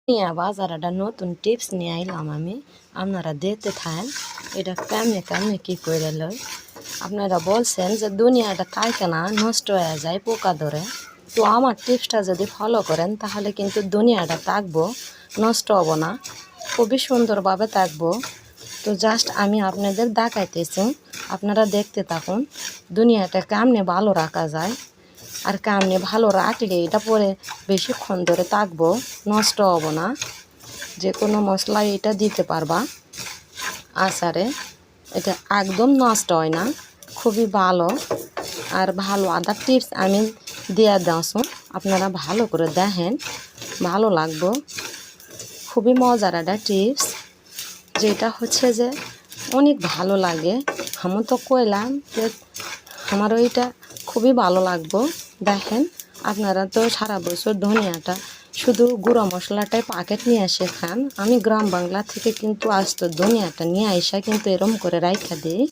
নিয়ে বাজার একটা নতুন টিপস নিয়ে আইলাম আমি। আপনারা দেখতে থাকেন এটা কেমনে কেমনে কী করে লয়। আপনারা বলছেন যে দুনিয়াটা কালকে না নষ্ট হয়ে যায়, পোকা ধরে। তো আমার টিপসটা যদি ফলো করেন তাহলে কিন্তু দুনিয়াটা থাকবো, নষ্ট হবো না, খুবই সুন্দরভাবে থাকবো। তো জাস্ট আমি আপনাদের দেখাইতেছি, আপনারা দেখতে থাকুন দুনিয়াটা কেমনে ভালো রাখা যায়। আর কেমনে ভালো রাখলে এটা পরে বেশিক্ষণ ধরে থাকবো, নষ্ট হবো না। যে কোনো মশলা এটা দিতে পারবা আচারে, এটা একদম নষ্ট হয় না, খুবই ভালো। আর ভালো আদার টিপস আমি দিয়ে দাসুন, আপনারা ভালো করে দেখেন, ভালো লাগবো। খুবই মজার একটা টিপস, যেটা হচ্ছে যে অনেক ভালো লাগে। আমি তো কইলাম যে আমার ওইটা খুবই ভালো লাগবো। দেখেন আপনারা তো সারা বছর ধনিয়াটা শুধু গুঁড়ো মশলাটাই প্যাকেট নিয়ে এসে খান, আমি গ্রাম বাংলা থেকে কিন্তু আজ তো ধনিয়াটা নিয়ে আইসা কিন্তু এরম করে রাইখা দিই।